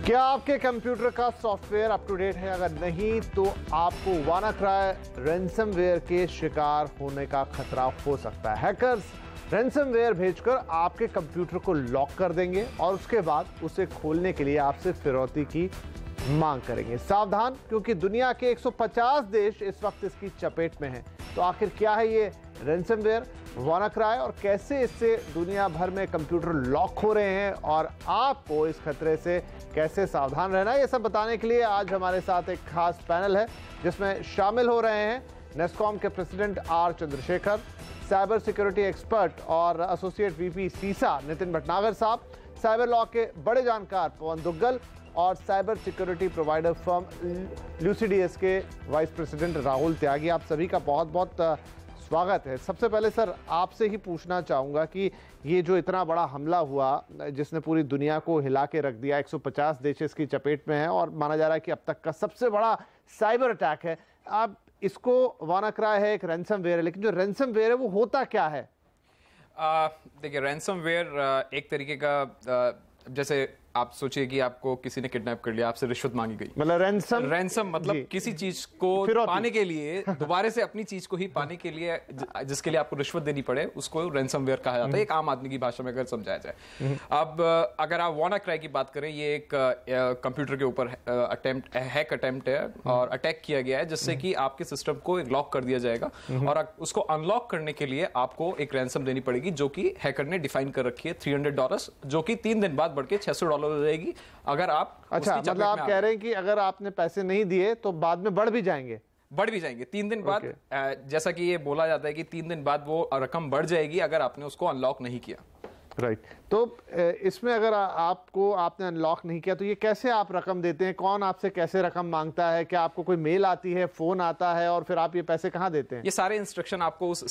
क्या आपके कंप्यूटर का सॉफ्टवेयर अप टू डेट है? अगर नहीं तो आपको वानाक्राई रैंसमवेयर के शिकार होने का खतरा हो सकता है। हैकर्स रैंसमवेयर भेजकर आपके कंप्यूटर को लॉक कर देंगे और उसके बाद उसे खोलने के लिए आपसे फिरौती की मांग करेंगे। सावधान, क्योंकि दुनिया के 150 देश इस वक्त इसकी चपेट में हैं। तो आखिर क्या है ये रैंसमवेयर, वानाक्राई, और कैसे इससे दुनिया भर में कंप्यूटर लॉक हो रहे हैं और आपको इस खतरे से कैसे सावधान रहना है, ये सब बताने के लिए आज हमारे साथ एक खास पैनल है जिसमें शामिल हो रहे हैं नेस्कॉम के president R Chandrashekhar, cyber security expert और associate VP CISA Nitin Bhatnagar साहब, साइबर लॉ के बड़े जानकार पवन दुग्गल और साइबर सिक्योरिटी प्रोवाइडर फर्म ल्यूसिडियस के वाइस प्रेसिडेंट राहुल त्यागी। आप सभी का बहुत बहुत स्वागत है। सबसे पहले सर आपसे ही पूछना चाहूँगा कि ये जो इतना बड़ा हमला हुआ जिसने पूरी दुनिया को हिला के रख दिया, 150 देश इसकी चपेट में है और माना जा रहा है कि अब तक का सबसे बड़ा साइबर अटैक है। अब इसको वानाक्राई है, एक रैंसमवेयर है, लेकिन जो रैंसमवेयर है वो होता क्या है? देखिए, रैंसमवेयर एक तरीके का जैसे आप सोचिए कि आपको किसी ने किडनैप कर लिया, आपसे रिश्वत मांगी गई, मतलब रैंसम मतलब किसी चीज को पाने के लिए, दोबारा से अपनी चीज को ही पाने के लिए जिसके लिए आपको रिश्वत देनी पड़े, उसको रैंसमवेयर कहा जाता है, एक आम आदमी की भाषा में अगर समझाया जाए। अब अगर आप वानाक्राई की बात करें, ये एक कंप्यूटर के ऊपर हैक अटेम्प्ट है और अटैक किया गया है जिससे कि आपके सिस्टम को लॉक कर दिया जाएगा और उसको अनलॉक करने के लिए आपको एक रैंसम देनी पड़ेगी जो कि हैकर ने डिफाइन कर रखी है $300, जो कि 3 दिन बाद बढ़ के $600 हो जाएगी अगर आप। अच्छा, मतलब आप कह रहे हैं कि अगर आपने पैसे नहीं दिए तो बाद में बढ़ भी जाएंगे 3 दिन बाद। जैसा कि ये बोला जाता है कि 3 दिन बाद वो रकम बढ़ जाएगी अगर आपने उसको अनलॉक नहीं किया। राइट। तो इसमें अगर आपने अनलॉक नहीं किया तो ये कैसे आप रकम देते हैं? कौन आपसे कैसे रकम मांगता है? क्या आपको कोई मेल आती है, फोन आता है और फिर आप ये पैसे कहाँ देते हैं? ये सारे इंस्ट्रक्शन आपको उस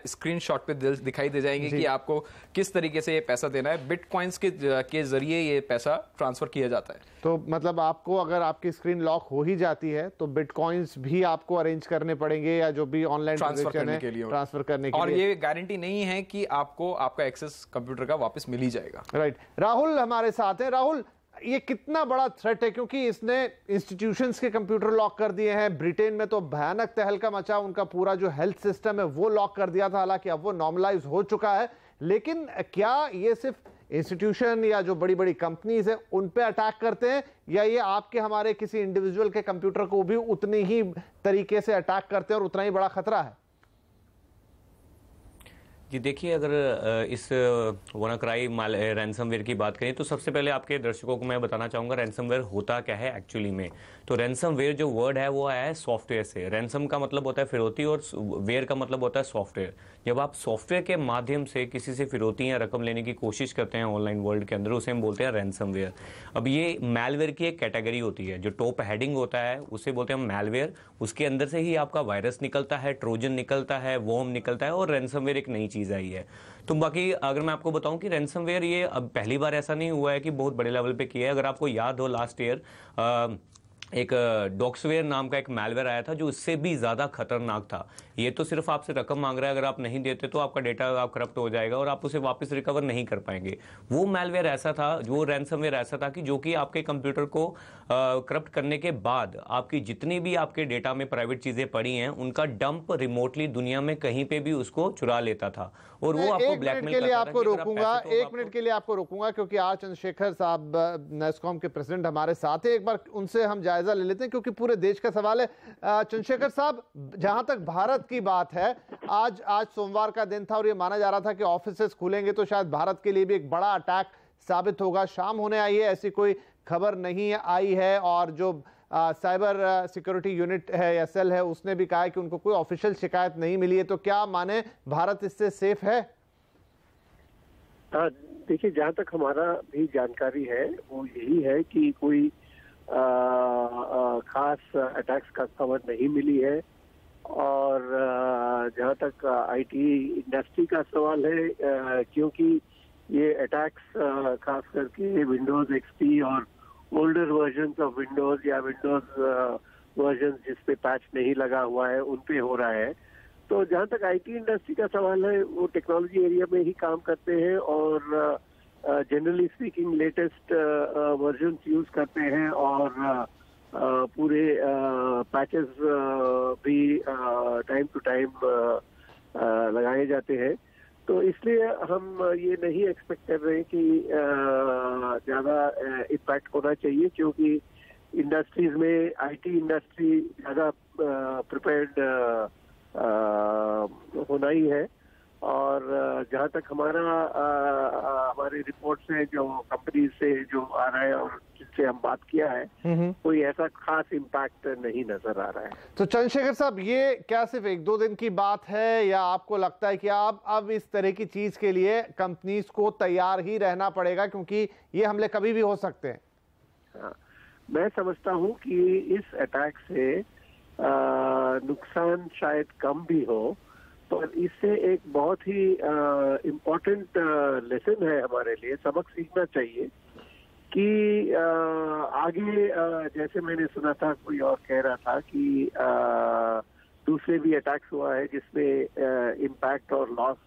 स्क्रीनशॉट पे दिखाई दे जाएंगे कि आपको किस तरीके से ये पैसा देना है। बिटकॉइंस के जरिए ये पैसा ट्रांसफर किया जाता है। तो मतलब आपको अगर आपकी स्क्रीन लॉक हो ही जाती है तो बिटकॉइंस भी आपको अरेंज करने पड़ेंगे या जो भी ऑनलाइन ट्रांसफर करने के लिए, और ये गारंटी नहीं है कि आपको आपका एक्सेस कंप्यूटर का वापस मिल ही जाएगा। राइट। राहुल हमारे साथ हैं। राहुल, ये कितना बड़ा थ्रेट है? क्योंकि इसने इंस्टीट्यूशंस के कंप्यूटर लॉक कर दिए हैं। ब्रिटेन में तो भयानक तहलका मचा, उनका पूरा जो हेल्थ सिस्टम है वो लॉक कर दिया था, हालांकि अब वो नॉर्मलाइज हो चुका है। लेकिन क्या ये सिर्फ इंस्टीट्यूशन या जो बड़ी बड़ी कंपनीज है उन पे अटैक करते हैं या ये आपके हमारे किसी इंडिविजुअल के कंप्यूटर को भी उतनी ही तरीके से अटैक करते हैं और उतना ही बड़ा खतरा है? जी देखिए, अगर इस वानाक्राई रैंसमवेयर की बात करें तो सबसे पहले आपके दर्शकों को मैं बताना चाहूँगा रैंसमवेयर होता क्या है एक्चुअली में। तो रैंसमवेयर जो वर्ड है वो आया है सॉफ्टवेयर से। रैंसम का मतलब होता है फिरौती और वेयर का मतलब होता है सॉफ्टवेयर। जब आप सॉफ्टवेयर के माध्यम से किसी से फिरौती या रकम लेने की कोशिश करते हैं ऑनलाइन वर्ल्ड के अंदर, उसे हम बोलते हैं रैंसमवेयर। अब ये मैलवेयर की एक कैटेगरी होती है। जो टॉप हेडिंग होता है उसे बोलते हैं हम मैलवेयर। उसके अंदर से ही आपका वायरस निकलता है, ट्रोजन निकलता है, वॉर्म निकलता है और रैंसमवेयर एक नई चीज आई है। तो बाकी अगर मैं आपको बताऊं कि रैंसमवेयर ये अब पहली बार ऐसा नहीं हुआ है कि बहुत बड़े लेवल पे किया है। अगर आपको याद हो, लास्ट ईयर एक डॉक्सवेयर नाम का एक मैलवेयर आया था जो इससे भी ज्यादा खतरनाक था। ये तो सिर्फ आपसे रकम मांग रहा है, अगर आप नहीं देते तो आपका डेटा आप करप्ट हो जाएगा और आप उसे वापस रिकवर नहीं कर पाएंगे। वो मैलवेयर ऐसा था, वो रैंसमवेयर ऐसा था कि जो कि आपके कंप्यूटर को करप्ट करने के बाद आपकी जितनी भी आपके डेटा में प्राइवेट चीजें पड़ी हैं उनका डंप रिमोटली दुनिया में कहीं पे भी उसको चुरा लेता था और वो आपको ब्लैकमेल करता था। एक मिनट के लिए आपको रोकूंगा क्योंकि आर चंद्रशेखर साहब नेस्कॉम के प्रेसिडेंट हमारे साथ है। एक बार उनसे हम जायजा ले लेते हैं क्योंकि पूरे देश का सवाल है। चंद्रशेखर साहब, जहां तक भारत की बात है, आज सोमवार का दिन था और ये माना जा रहा था कि ऑफिसेस खुलेंगे तो शायद भारत के लिए भी एक बड़ा अटैक साबित होगा। शाम होने आई है, ऐसी कोई खबर नहीं आई है और जो साइबर सिक्योरिटी यूनिट है या सेल है उसने भी कहा है कि उनको कोई ऑफिशियल शिकायत नहीं मिली है। तो क्या माने भारत इससे सेफ है? देखिए, जहां तक हमारा भी जानकारी है वो यही है कि कोई खास अटैक्स का खबर नहीं मिली है। और जहां तक आईटी इंडस्ट्री का सवाल है, क्योंकि ये अटैक्स खास करके विंडोज एक्सपी और ओल्डर वर्जन्स ऑफ विंडोज या विंडोज वर्जन जिस पे पैच नहीं लगा हुआ है उन पे हो रहा है। तो जहां तक आईटी इंडस्ट्री का सवाल है, वो टेक्नोलॉजी एरिया में ही काम करते हैं और generally speaking latest version use करते हैं और पूरे पैचेस भी टाइम टू टाइम लगाए जाते हैं। तो इसलिए हम ये नहीं एक्सपेक्ट कर रहे कि ज़्यादा इम्पैक्ट होना चाहिए, क्योंकि इंडस्ट्रीज में आईटी इंडस्ट्री ज़्यादा प्रिपेयर्ड होना ही है। और जहाँ तक हमारी रिपोर्ट से जो कंपनी से जो आ रहा है और जिससे हम बात किया है, कोई ऐसा खास इम्पैक्ट नहीं नजर आ रहा है। तो चंद्रशेखर साहब, ये क्या सिर्फ 1-2 दिन की बात है, या आपको लगता है कि अब इस तरह की चीज के लिए कंपनीज को तैयार ही रहना पड़ेगा, क्योंकि ये हमले कभी भी हो सकते हैं? हाँ, मैं समझता हूँ कि इस अटैक से नुकसान शायद कम भी हो, पर इससे एक बहुत ही इम्पोर्टेंट लेसन है हमारे लिए, सबक सीखना चाहिए कि आगे जैसे मैंने सुना था, कोई और कह रहा था कि दूसरे भी अटैक्स हुआ है जिसमें इम्पैक्ट और लॉस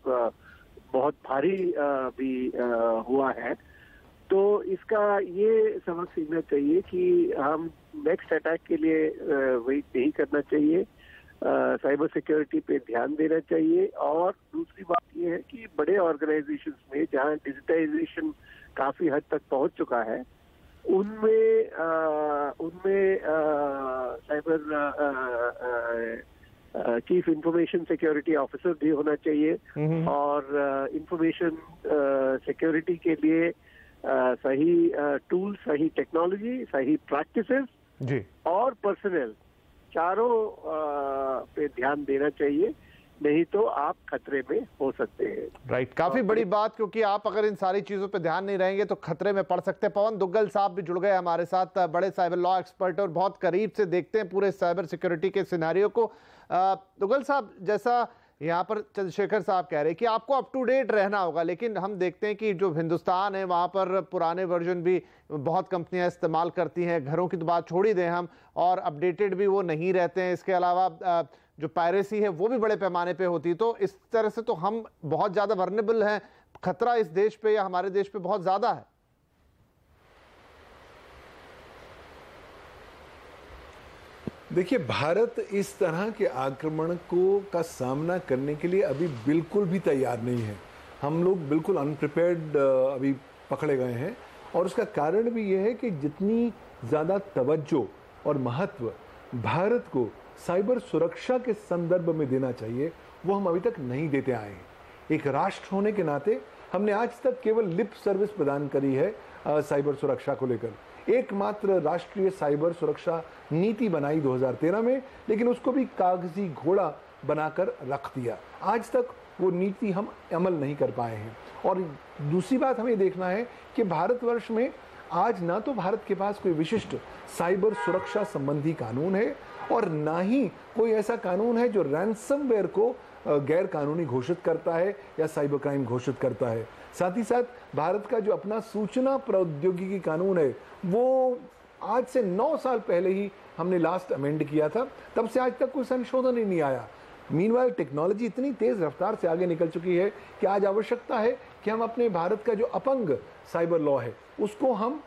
बहुत भारी भी हुआ है। तो इसका ये सबक सीखना चाहिए कि हम नेक्स्ट अटैक के लिए वेट नहीं करना चाहिए, साइबर सिक्योरिटी पे ध्यान देना चाहिए। और दूसरी बात ये है कि बड़े ऑर्गेनाइजेशंस में जहां डिजिटाइजेशन काफी हद तक पहुंच चुका है, उनमें cyber chief information security officer भी होना चाहिए, और इंफॉर्मेशन सिक्योरिटी के लिए सही टूल, सही टेक्नोलॉजी, सही प्रैक्टिसेस और पर्सनल चारों पे ध्यान देना चाहिए, नहीं तो आप खतरे में हो सकते हैं। राइट, काफी बड़ी बात, क्योंकि आप अगर इन सारी चीजों पे ध्यान नहीं रहेंगे तो खतरे में पड़ सकते हैं। पवन दुग्गल साहब भी जुड़ गए हमारे साथ, बड़े साइबर लॉ एक्सपर्ट और बहुत करीब से देखते हैं पूरे साइबर सिक्योरिटी के सिनेरियो को। दुग्गल साहब, जैसा यहाँ पर चंद्रशेखर साहब कह रहे हैं कि आपको अप टू डेट रहना होगा, लेकिन हम देखते हैं कि जो हिंदुस्तान है वहाँ पर पुराने वर्जन भी बहुत कंपनियां इस्तेमाल करती हैं, घरों की तो बात छोड़ ही दें हम, और अपडेटेड भी वो नहीं रहते हैं। इसके अलावा जो पायरेसी है वो भी बड़े पैमाने पे होती है। तो इस तरह से तो हम बहुत ज़्यादा वर्नेबल हैं, खतरा इस देश पे या हमारे देश पे बहुत ज़्यादा है। देखिए, भारत इस तरह के आक्रमण का सामना करने के लिए अभी बिल्कुल भी तैयार नहीं है। हम लोग बिल्कुल अनप्रिपेयर्ड अभी पकड़े गए हैं, और उसका कारण भी यह है कि जितनी ज़्यादा तवज्जो और महत्व भारत को साइबर सुरक्षा के संदर्भ में देना चाहिए, वो हम अभी तक नहीं देते आए हैं। एक राष्ट्र होने के नाते हमने आज तक केवल लिप सर्विस प्रदान करी है साइबर सुरक्षा को लेकर। एकमात्र राष्ट्रीय साइबर सुरक्षा नीति बनाई 2013 में, लेकिन उसको भी कागजी घोड़ा बनाकर रख दिया। आज तक वो नीति हम अमल नहीं कर पाए हैं। और दूसरी बात हमें देखना है कि भारतवर्ष में आज ना तो भारत के पास कोई विशिष्ट साइबर सुरक्षा संबंधी कानून है, और ना ही कोई ऐसा कानून है जो रैंसमवेयर को गैर कानूनी घोषित करता है या साइबर क्राइम घोषित करता है। साथ ही साथ भारत का जो अपना सूचना प्रौद्योगिकी कानून है, वो आज से 9 साल पहले ही हमने लास्ट अमेंड किया था, तब से आज तक कोई संशोधन ही नहीं आया। मीनवाइल टेक्नोलॉजी इतनी तेज रफ्तार से आगे निकल चुकी है कि आज आवश्यकता है कि हम अपने भारत का जो अपंग साइबर लॉ है उसको हम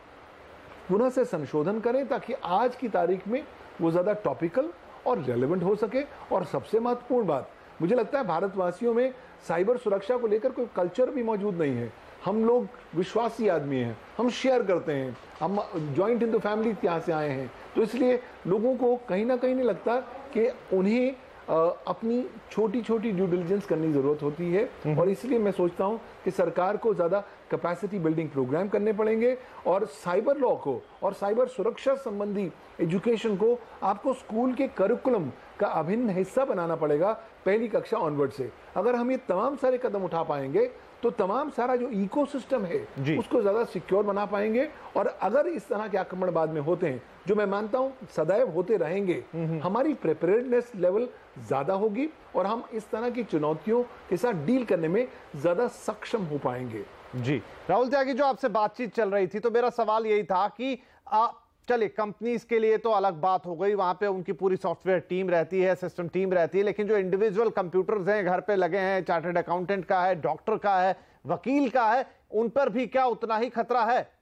पुनः से संशोधन करें, ताकि आज की तारीख में वो ज़्यादा टॉपिकल और रेलेवेंट हो सके। और सबसे महत्वपूर्ण बात, मुझे लगता है भारतवासियों में साइबर सुरक्षा को लेकर कोई कल्चर भी मौजूद नहीं है। हम लोग विश्वासी आदमी हैं, हम शेयर करते हैं, हम जॉइंट हिंदू फैमिली यहाँ से आए हैं, तो इसलिए लोगों को कहीं ना कहीं नहीं लगता कि उन्हें अपनी छोटी छोटी ड्यू डिलिजेंस करने की जरूरत होती है। और इसलिए मैं सोचता हूं कि सरकार को ज्यादा कैपेसिटी बिल्डिंग प्रोग्राम करने पड़ेंगे, और साइबर लॉ को और साइबर सुरक्षा संबंधी एजुकेशन को आपको स्कूल के करिकुलम का अभिन्न हिस्सा बनाना पड़ेगा, पहली कक्षा ऑनवर्ड से। अगर हम ये तमाम सारे कदम उठा पाएंगे तो तमाम सारा जो इकोसिस्टम है उसको ज्यादा सिक्योर बना पाएंगे। और अगर इस तरह के आक्रमण बाद में होते हैं, जो मैं मानता हूं सदैव होते रहेंगे, हमारी प्रिपेयर्डनेस लेवल ज्यादा होगी और हम इस तरह की चुनौतियों के साथ डील करने में ज्यादा सक्षम हो पाएंगे। जी राहुल त्यागी, जो आपसे बातचीत चल रही थी तो मेरा सवाल यही था कि चलिए कंपनीज के लिए तो अलग बात हो गई, वहां पे उनकी पूरी सॉफ्टवेयर टीम रहती है, सिस्टम टीम रहती है, लेकिन जो इंडिविजुअल कंप्यूटर्स हैं घर पे लगे हैं, चार्टर्ड अकाउंटेंट का है, डॉक्टर का है, वकील का है, उन पर भी क्या उतना ही खतरा है?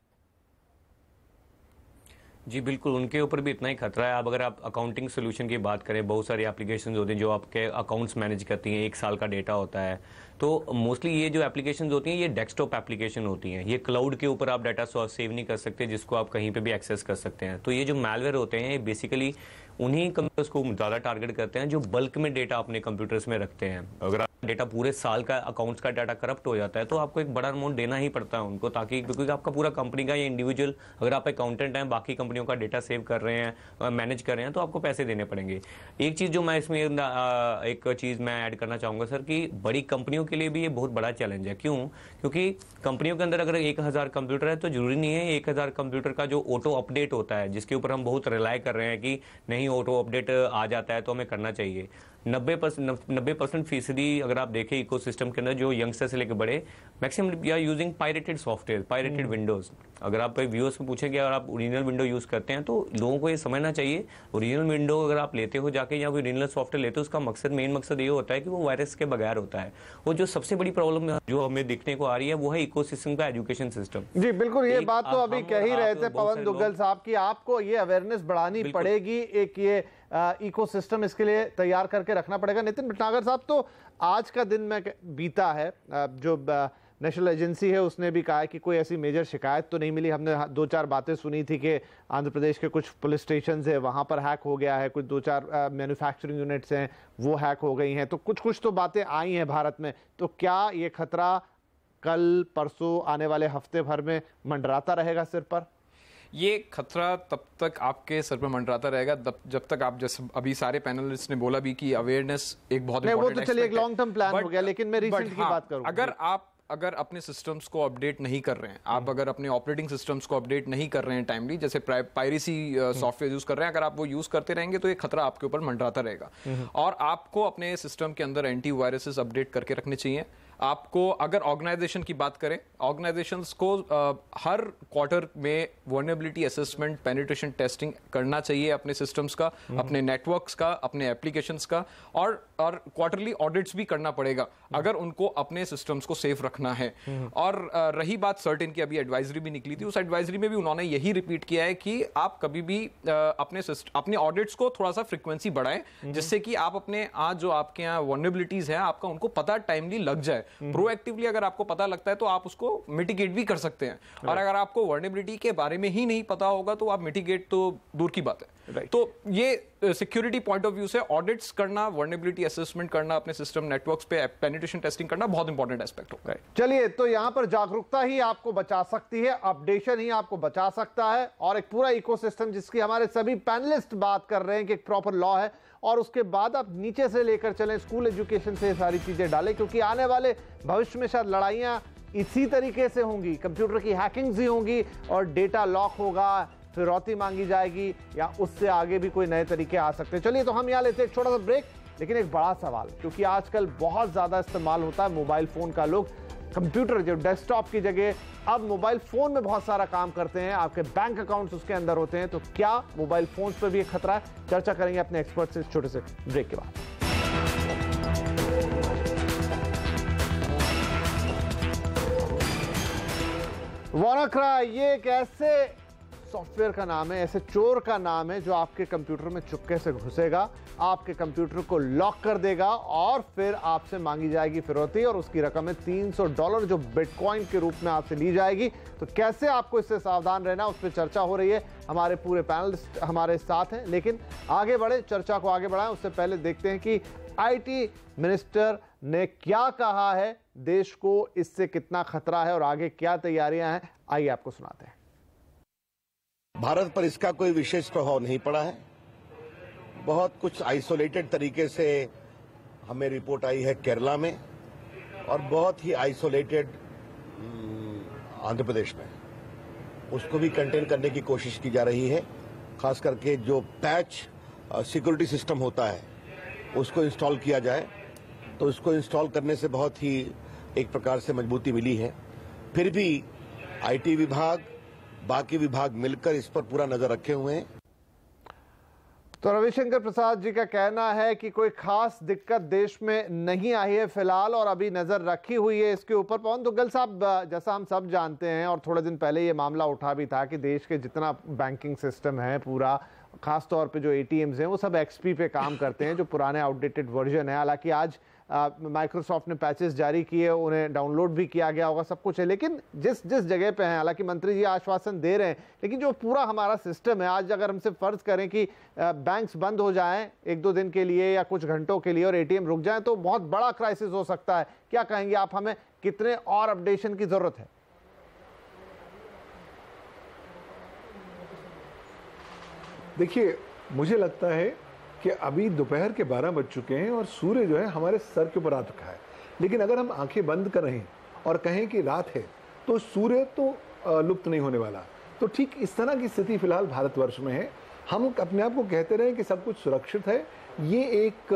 जी बिल्कुल, उनके ऊपर भी इतना ही खतरा है। अब अगर आप अकाउंटिंग सोल्यूशन की बात करें, बहुत सारी एप्लीकेशंस होती हैं जो आपके अकाउंट्स मैनेज करती हैं, 1 साल का डेटा होता है। तो मोस्टली ये जो एप्लीकेशंस होती हैं ये डेस्कटॉप एप्लीकेशन होती हैं, ये क्लाउड के ऊपर आप डाटा सेव नहीं कर सकते जिसको आप कहीं पे भी एक्सेस कर सकते हैं। तो ये जो मैलवेयर होते हैं ये बेसिकली उन्हीं कंप्यूटर्स को ज़्यादा टारगेट करते हैं जो बल्क में डेटा अपने कंप्यूटर्स में रखते हैं। अगर डेटा पूरे साल का अकाउंट्स का डाटा करप्ट हो जाता है तो आपको एक बड़ा अमाउंट देना ही पड़ता है उनको, ताकि क्योंकि आपका पूरा कंपनी का या इंडिविजुअल, अगर आप अकाउंटेंट हैं बाकी कंपनियों का डेटा सेव कर रहे हैं, मैनेज कर रहे हैं, तो आपको पैसे देने पड़ेंगे। एक चीज़ जो मैं इसमें एक चीज़ मैं ऐड करना चाहूँगा सर, कि बड़ी कंपनियों के लिए भी ये बहुत बड़ा चैलेंज है। क्यों? क्योंकि कंपनियों के अंदर अगर 1000 कंप्यूटर है तो जरूरी नहीं है 1000 कंप्यूटर का जो ऑटो अपडेट होता है, जिसके ऊपर हम बहुत रिलाय कर रहे हैं कि नहीं ऑटो अपडेट आ जाता है तो हमें करना चाहिए। 90% फीसदी अगर आप देखें इकोसिस्टम के अंदर जो यंगस्टर से लेकर बड़े मैक्सिमम या using pirated software, pirated Windows. अगर आप व्यूअर्स से पूछें कि अगर आप ओरिजिनल विंडो यूज करते हैं तो लोगों को ये समझना चाहिए, ओरिजिनल विंडो अगर आप लेते हो जाके या ओरिजिनल सॉफ्टवेयर लेते हो, उसका मकसद, मेन मकसद ये होता है कि वो वायरस के बगैर होता है। वो जो सबसे बड़ी प्रॉब्लम जो हमें दिखने को आ रही है वो है इकोसिस्टम का एजुकेशन सिस्टम। जी बिल्कुल, ये बात तो अभी कह ही रहे थे पवन दुग्गल साहब की आपको ये अवेयरनेस बढ़ानी पड़ेगी, एक ये इकोसिस्टम इसके लिए तैयार करके रखना पड़ेगा। नितिन भटनागर साहब, तो आज का दिन में बीता है, जो नेशनल एजेंसी है उसने भी कहा है कि कोई ऐसी मेजर शिकायत तो नहीं मिली। हमने 2-4 बातें सुनी थी कि आंध्र प्रदेश के कुछ पुलिस स्टेशन है वहां पर हैक हो गया है, कुछ 2-4 मैन्युफैक्चरिंग यूनिट्स हैं वो हैक हो गई हैं, तो कुछ तो बातें आई हैं भारत में। तो क्या ये खतरा कल परसों आने वाले हफ्ते भर में मंडराता रहेगा सिर पर? ये खतरा तब तक आपके सर पर मंडराता रहेगा जब तक आप, जैसे अभी सारे पैनलिस्ट ने बोला भी कि अवेयरनेस एक बहुत इंपॉर्टेंट, वो तो चलिए एक लॉन्ग टर्म प्लान हो गया, लेकिन मैं रिसेंट की बात करूं, अगर अपने सिस्टम्स को अपडेट नहीं कर रहे हैं, आप अगर अपने ऑपरेटिंग सिस्टम्स को अपडेट नहीं कर रहे हैं टाइमली, जैसे पायरेसी सॉफ्टवेयर यूज कर रहे हैं, अगर आप वो यूज करते रहेंगे तो ये खतरा आपके ऊपर मंडराता रहेगा। और आपको अपने सिस्टम के अंदर एंटी वायरसेस अपडेट करके रखने चाहिए। आपको अगर ऑर्गेनाइजेशन की बात करें, ऑर्गेनाइजेशंस को हर क्वार्टर में वल्नरेबिलिटी असेसमेंट, पेनिट्रेशन टेस्टिंग करना चाहिए अपने सिस्टम्स का, अपने नेटवर्क्स का, अपने एप्लीकेशंस का, और क्वार्टरली ऑडिट्स भी करना पड़ेगा अगर उनको अपने सिस्टम्स को सेफ रखना है। और रही बात सर्टेन की, अभी एडवाइजरी भी निकली थी, उस एडवाइजरी में भी उन्होंने यही रिपीट किया है कि आप कभी भी अपने ऑडिट्स को थोड़ा सा फ्रीक्वेंसी बढ़ाएं, जिससे कि आप अपने आज जो आपके यहाँ वल्नरेबिलिटीज हैं आपका उनको पता टाइमली लग जाए। प्रोएक्टिवली अगर आपको पता लगता है तो आप उसको मिटिगेट भी कर सकते हैं, और अगर आपको वल्नरेबिलिटी के बारे में ही नहीं पता होगा तो आप मिटिगेट तो दूर की बात है। तो ये सिक्योरिटी पॉइंट ऑफ व्यू से ऑडिट्स करना, वल्नरेबिलिटी असेसमेंट करना, अपने सिस्टम नेटवर्क्स पे पेनिट्रेशन टेस्टिंग करना बहुत इंपॉर्टेंट एस्पेक्ट होगा। चलिए, तो यहां पर जागरूकता ही आपको बचा सकती है, अपडेशन ही आपको बचा सकता है, और एक पूरा इकोसिस्टम जिसकी हमारे सभी पैनलिस्ट बात कर रहे हैं कि एक प्रॉपर लॉ है, और उसके बाद आप नीचे से लेकर चलें, स्कूल एजुकेशन से ये सारी चीजें डालें, क्योंकि आने वाले भविष्य में शायद लड़ाइयां इसी तरीके से होंगी, कंप्यूटर की हैकिंग्स ही होंगी और डेटा लॉक होगा, फिरौती मांगी जाएगी, या उससे आगे भी कोई नए तरीके आ सकते हैं। चलिए, तो हम यहाँ लेते हैं एक छोटा सा ब्रेक, लेकिन एक बड़ा सवाल, क्योंकि आजकल बहुत ज्यादा इस्तेमाल होता है मोबाइल फोन का, लोग कंप्यूटर जो डेस्कटॉप की जगह अब मोबाइल फोन में बहुत सारा काम करते हैं, आपके बैंक अकाउंट्स उसके अंदर होते हैं, तो क्या मोबाइल फोन्स पर भी एक खतरा है? चर्चा करेंगे अपने एक्सपर्ट से छोटे से ब्रेक के बाद। WannaCry ये एक ऐसे सॉफ्टवेयर का नाम है, ऐसे चोर का नाम है जो आपके कंप्यूटर में चुपके से घुसेगा, आपके कंप्यूटर को लॉक कर देगा और फिर आपसे मांगी जाएगी फिरौती, और उसकी रकम है $300 जो बिटकॉइन के रूप में आपसे ली जाएगी। तो कैसे आपको इससे सावधान रहना, उस पर चर्चा हो रही है, हमारे पूरे पैनलिस्ट हमारे साथ हैं। लेकिन आगे बढ़े, चर्चा को आगे बढ़ाएं उससे पहले देखते हैं कि IT मिनिस्टर ने क्या कहा है, देश को इससे कितना खतरा है और आगे क्या तैयारियां हैं, आइए आपको सुनाते हैं। भारत पर इसका कोई विशेष प्रभाव नहीं पड़ा है। बहुत कुछ आइसोलेटेड तरीके से हमें रिपोर्ट आई है केरला में, और बहुत ही आइसोलेटेड आंध्र प्रदेश में। उसको भी कंटेन करने की कोशिश की जा रही है। खास करके जो पैच सिक्योरिटी सिस्टम होता है उसको इंस्टॉल किया जाए, तो उसको इंस्टॉल करने से बहुत ही एक प्रकार से मजबूती मिली है। फिर भी IT विभाग, बाकी विभाग मिलकर इस पर पूरा नजर रखे हुए हैं। तो रविशंकर प्रसाद जी का कहना है कि कोई खास दिक्कत देश में नहीं आई है फिलहाल, और अभी नजर रखी हुई है इसके ऊपर। पवन दुग्गल साहब, जैसा हम सब जानते हैं और थोड़े दिन पहले ये मामला उठा भी था कि देश के जितना बैंकिंग सिस्टम है पूरा, खास तौर पे जो एटीएम्स हैं वो सब एक्सपी पे काम करते हैं, जो पुराने आउटडेटेड वर्जन है। हालांकि आज माइक्रोसॉफ्ट ने पैचेस जारी किए, उन्हें डाउनलोड भी किया गया होगा, सब कुछ है, लेकिन जिस जगह पे हैं, हालांकि मंत्री जी आश्वासन दे रहे हैं, लेकिन जो पूरा हमारा सिस्टम है, आज अगर हमसे फर्ज करें कि बैंक्स बंद हो जाएं 1-2 दिन के लिए या कुछ घंटों के लिए और एटीएम रुक जाएं, तो बहुत बड़ा क्राइसिस हो सकता है। क्या कहेंगे आप, हमें कितने और अपडेशन की जरूरत है? देखिए, मुझे लगता है कि अभी दोपहर के 12 बज चुके हैं और सूर्य जो है हमारे सर के ऊपर आ चुका है, लेकिन अगर हम आंखें बंद करें और कहें कि रात है तो सूर्य तो लुप्त नहीं होने वाला। तो ठीक इस तरह की स्थिति फिलहाल भारतवर्ष में है। हम अपने आप को कहते रहे कि सब कुछ सुरक्षित है, ये एक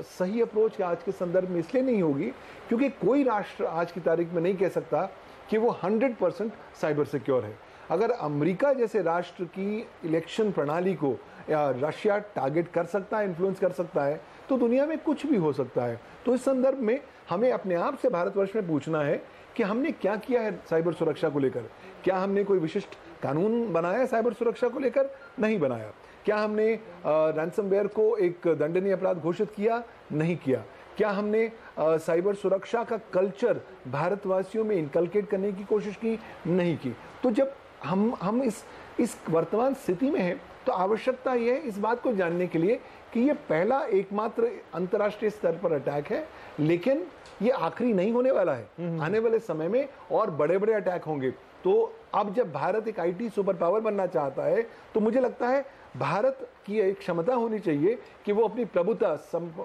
सही अप्रोच आज के संदर्भ में इसलिए नहीं होगी क्योंकि कोई राष्ट्र आज की तारीख में नहीं कह सकता कि वो 100% साइबर सिक्योर है। अगर अमेरिका जैसे राष्ट्र की इलेक्शन प्रणाली को रशिया टारगेट कर सकता है, इन्फ्लुएंस कर सकता है, तो दुनिया में कुछ भी हो सकता है। तो इस संदर्भ में हमें अपने आप से भारतवर्ष में पूछना है कि हमने क्या किया है साइबर सुरक्षा को लेकर। क्या हमने कोई विशिष्ट कानून बनाया है साइबर सुरक्षा को लेकर? नहीं बनाया। क्या हमने रैंसमवेयर को एक दंडनीय अपराध घोषित किया? नहीं किया। क्या हमने साइबर सुरक्षा का कल्चर भारतवासियों में इनकलकेट करने की कोशिश की? नहीं की। तो जब हम इस वर्तमान स्थिति में हैं, तो आवश्यकता यह है इस बात को जानने के लिए कि ये पहला एकमात्र अंतर्राष्ट्रीय स्तर पर अटैक है, लेकिन ये आखिरी नहीं होने वाला है। आने वाले समय में और बड़े बड़े अटैक होंगे। तो अब जब भारत एक आईटी सुपर पावर बनना चाहता है, तो मुझे लगता है भारत की एक क्षमता होनी चाहिए कि वो अपनी प्रभुता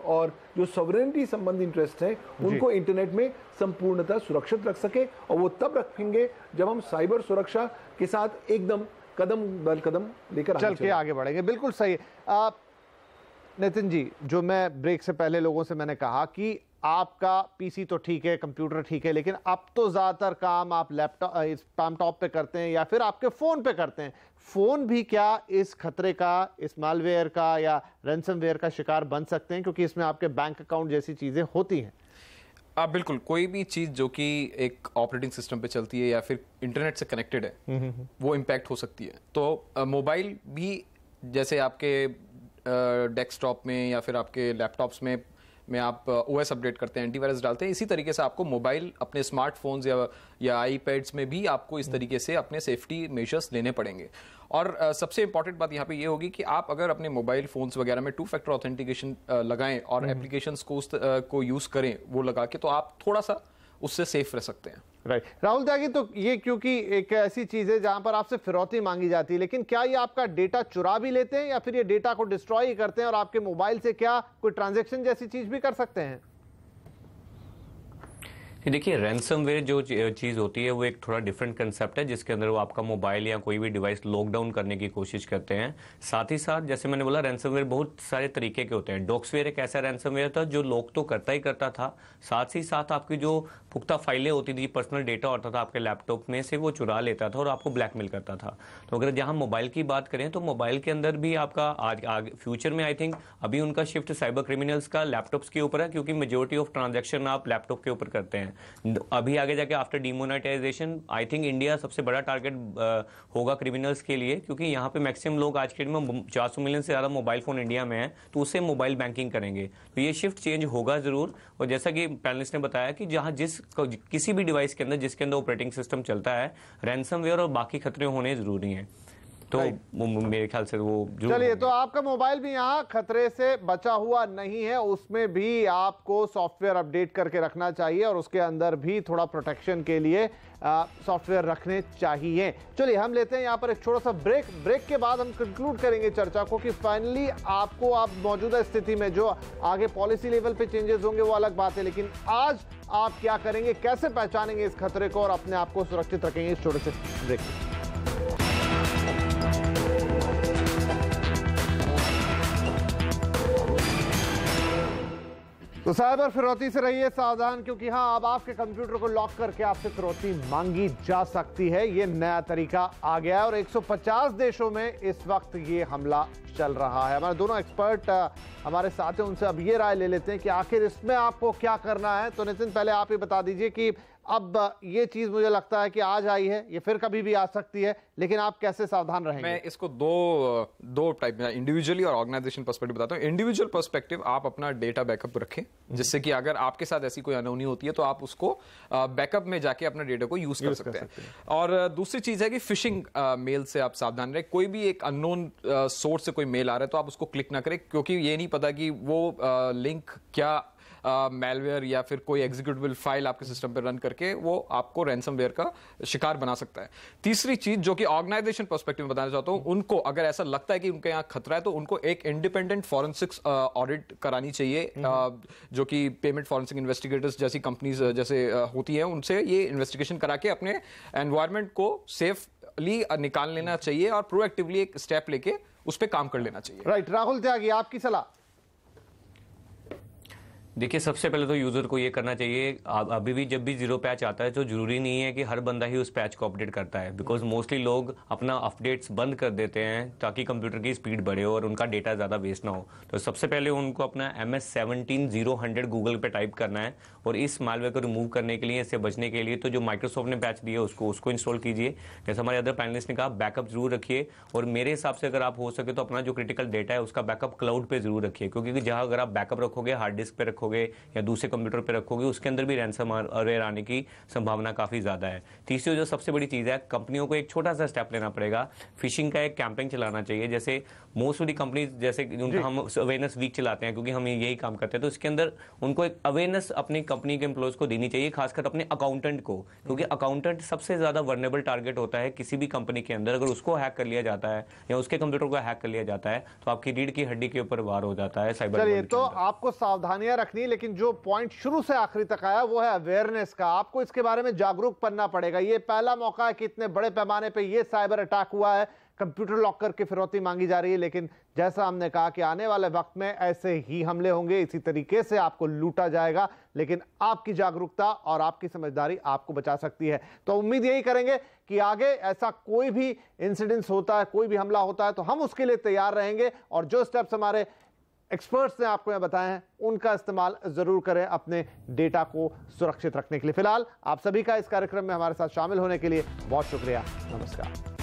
और जो सॉवरेनिटी संबंधी इंटरेस्ट है उनको इंटरनेट में संपूर्णतः सुरक्षित रख सके, और वो तब रखेंगे जब हम साइबर सुरक्षा के साथ एकदम कदम दर कदम लेकर चल के आगे बढ़ेंगे। बिल्कुल सही। नितिन जी, जो मैं ब्रेक से पहले लोगों से मैंने कहा कि आपका पीसी तो ठीक है, कंप्यूटर ठीक है, लेकिन अब तो ज्यादातर काम आप लैपटॉप पे करते हैं या फिर आपके फोन पे करते हैं। फोन भी क्या इस खतरे का, इस मालवेयर का या रैंसमवेयर का शिकार बन सकते हैं, क्योंकि इसमें आपके बैंक अकाउंट जैसी चीजें होती हैं? बिल्कुल, कोई भी चीज जो कि एक ऑपरेटिंग सिस्टम पे चलती है या फिर इंटरनेट से कनेक्टेड है, वो इम्पैक्ट हो सकती है। तो मोबाइल भी, जैसे आपके डेस्कटॉप में या फिर आपके लैपटॉप्स में आप ओएस अपडेट करते हैं, एंटीवायरस डालते हैं, इसी तरीके से आपको मोबाइल, अपने स्मार्टफोन्स या आईपैड्स में भी आपको इस तरीके से अपने सेफ्टी मेजर्स लेने पड़ेंगे। और सबसे इंपॉर्टेंट बात यहाँ पे ये होगी कि आप अगर अपने मोबाइल फोन्स वगैरह में 2 फैक्टर ऑथेंटिकेशन लगाएं और एप्लीकेशंस को यूज करें वो लगा के, तो आप थोड़ा सा उससे सेफ रह सकते हैं। राइट। राहुल त्यागी, तो ये क्योंकि एक ऐसी चीज है जहां पर आपसे फिरौती मांगी जाती है, लेकिन क्या ये आपका डेटा चुरा भी लेते हैं या फिर ये डेटा को डिस्ट्रॉय ही करते हैं और आपके मोबाइल से क्या कोई ट्रांजैक्शन जैसी चीज भी कर सकते हैं? देखिए, रैंसमवेयर जो चीज़ होती है वो एक थोड़ा डिफरेंट कंसेप्ट है, जिसके अंदर वो आपका मोबाइल या कोई भी डिवाइस लॉकडाउन करने की कोशिश करते हैं। साथ ही साथ, जैसे मैंने बोला, रैंसमवेयर बहुत सारे तरीके के होते हैं। डॉक्सवेयर एक ऐसा रैंसमवेयर था जो लॉक तो करता ही करता था, साथ ही साथ आपकी जो पुख्ता फाइलें होती थी, पर्सनल डेटा होता था आपके लैपटॉप में से, वो चुरा लेता था और आपको ब्लैकमेल करता था। तो अगर जहां मोबाइल की बात करें तो मोबाइल के अंदर भी आपका आज फ्यूचर में आई थिंक अभी उनका शिफ्ट साइबर क्रिमिनल्स का लैपटॉप्स के ऊपर है, क्योंकि मेजोरिटी ऑफ ट्रांजैक्शन आप लैपटॉप के ऊपर करते हैं। अभी आगे जाके after demonetisation I think India सबसे बड़ा टारगेट होगा क्रिमिनल्स के लिए, क्योंकि यहाँ पे मैक्सिमम लोग आज के दिन में 400 मिलियन से ज़्यादा मोबाइल फ़ोन इंडिया में है, तो उससे मोबाइल बैंकिंग करेंगे। तो ये शिफ्ट चेंज होगा ज़रूर। और जैसा कि पैनलिस्ट ने बताया कि जहाँ किसी भी डिवाइस के अंदर जिसके अंदर ऑपरेटिंग सिस्टम चलता है, रैंसमवेयर और बाकी खतरे होने जरूरी हैं। तो मेरे ख्याल से वो चलिए, तो आपका मोबाइल भी यहाँ खतरे से बचा हुआ नहीं है, उसमें भी आपको सॉफ्टवेयर अपडेट करके रखना चाहिए और उसके अंदर भी थोड़ा प्रोटेक्शन के लिए सॉफ्टवेयर रखने चाहिए। चलिए, हम लेते हैं यहाँ पर एक छोटा सा ब्रेक के बाद हम कंक्लूड करेंगे चर्चा को कि फाइनली आपको आप मौजूदा स्थिति में जो आगे पॉलिसी लेवल पे चेंजेस होंगे वो अलग बात है, लेकिन आज आप क्या करेंगे, कैसे पहचानेंगे इस खतरे को और अपने आप को सुरक्षित रखेंगे इस छोटे से ब्रेक में। तो साइबर फिरौती से रहिए सावधान, क्योंकि हाँ, अब आपके कंप्यूटर को लॉक करके आपसे फिरौती मांगी जा सकती है। ये नया तरीका आ गया है और 150 देशों में इस वक्त ये हमला चल रहा है। हमारे दोनों एक्सपर्ट हमारे साथ हैं, उनसे अब ये राय ले लेते हैं कि आखिर इसमें आपको क्या करना है। तो नितिन, पहले आप ही बता दीजिए कि अब ये चीज मुझे लगता है कि आज आई है, ये फिर कभी भी आ सकती है, लेकिन आप कैसे सावधान रहेंगे? मैं इसको दो टाइप में, इंडिविजुअली और ऑर्गेनाइजेशन पर्सपेक्टिव बताता हूं। इंडिविजुअल पर्सपेक्टिव, आप अपना डेटा बैकअप रखें, जिससे कि अगर आपके साथ ऐसी कोई अनहोनी होती है तो आप उसको बैकअप में जाके अपने डेटा को यूज कर सकते हैं। और दूसरी चीज है कि फिशिंग मेल से आप सावधान रहें। कोई भी एक अननोन सोर्स से कोई मेल आ रहा है तो आप उसको क्लिक ना करें, क्योंकि ये नहीं पता कि वो लिंक क्या मैलवेयर या फिर कोई एग्जीक्यूटेबल फाइल आपके सिस्टम पर रन करके वो आपको रैंसमवेयर का शिकार बना सकता है। तीसरी चीज जो कि ऑर्गेनाइजेशन पर्सपेक्टिव में बताना चाहता हूं, उनको अगर ऐसा लगता है कि उनके यहाँ खतरा है तो उनको एक इंडिपेंडेंट फॉरेंसिक्स ऑडिट करानी चाहिए, जो कि पेमेंट फॉरेंसिक इन्वेस्टिगेटर्स जैसी कंपनीज जैसे होती हैं, उनसे ये इन्वेस्टिगेशन करा के अपने एनवायरमेंट को सेफली निकाल लेना चाहिए और प्रोएक्टिवली एक स्टेप लेके उस पर काम कर लेना चाहिए। राइट, राहुल त्यागी, आपकी सलाह? देखिए, सबसे पहले तो यूजर को ये करना चाहिए, अभी भी जब भी जीरो पैच आता है तो जरूरी नहीं है कि हर बंदा ही उस पैच को अपडेट करता है, बिकॉज मोस्टली लोग अपना अपडेट्स बंद कर देते हैं ताकि कंप्यूटर की स्पीड बढ़े और उनका डेटा ज़्यादा वेस्ट ना हो। तो सबसे पहले उनको अपना MS-17 गूगल पे टाइप करना है और इस मालवेयर को रिमूव करने के लिए, इससे बचने के लिए तो जो माइक्रोसॉफ्ट ने पैच दिया उसको इंस्टॉल कीजिए। जैसे हमारे अदर पैनलिस्ट ने कहा, बैकअप जरूर रखिए और मेरे हिसाब से अगर आप हो सके तो अपना जो क्रिटिकल डेटा है उसका बैकअप क्लाउड पे जरूर रखिए, क्योंकि जहां अगर आप बैकअप रखोगे, हार्ड डिस्क पे रखोगे या दूसरे कंप्यूटर पे रखोगे, उसके अंदर भी रैंसमवेयर आने की संभावना काफी ज्यादा है। तीसरी जो सबसे बड़ी चीज है, कंपनियों को एक छोटा सा स्टेप लेना पड़ेगा, फिशिंग का एक कैंपेन चलाना चाहिए। जैसे मोस्ट ऑफ दी कंपनीज, जैसे हम अवेयरनेस वीक चलाते हैं क्योंकि हम यही काम करते हैं, तो इसके अंदर उनको एक अवेयरनेस अपनी कंपनी के एम्प्लॉयज को देनी चाहिए, खासकर अपने अकाउंटेंट को, क्योंकि अकाउंटेंट सबसे ज्यादा वर्नेबल टारगेट होता है किसी भी कंपनी के अंदर। अगर उसको हैक कर लिया जाता है या उसके कंप्यूटर को हैक कर लिया जाता है तो आपकी रीढ़ की हड्डी के ऊपर वार हो जाता है साइबर। चलिए, तो आपको सावधानियां रखनी, लेकिन जो पॉइंट शुरू से आखिरी तक आया वो है अवेयरनेस का। आपको इसके बारे में जागरूक बनना पड़ेगा। ये पहला मौका है कि इतने बड़े पैमाने पे ये साइबर अटैक हुआ है, कंप्यूटर लॉक करके फिरौती मांगी जा रही है, लेकिन जैसा हमने कहा कि आने वाले वक्त में ऐसे ही हमले होंगे, इसी तरीके से आपको लूटा जाएगा, लेकिन आपकी जागरूकता और आपकी समझदारी आपको बचा सकती है। तो उम्मीद यही करेंगे कि आगे ऐसा कोई भी इंसिडेंस होता है, कोई भी हमला होता है तो हम उसके लिए तैयार रहेंगे और जो स्टेप्स हमारे एक्सपर्ट्स ने आपको यहां बताए हैं उनका इस्तेमाल जरूर करें अपने डेटा को सुरक्षित रखने के लिए। फिलहाल आप सभी का इस कार्यक्रम में हमारे साथ शामिल होने के लिए बहुत शुक्रिया। नमस्कार।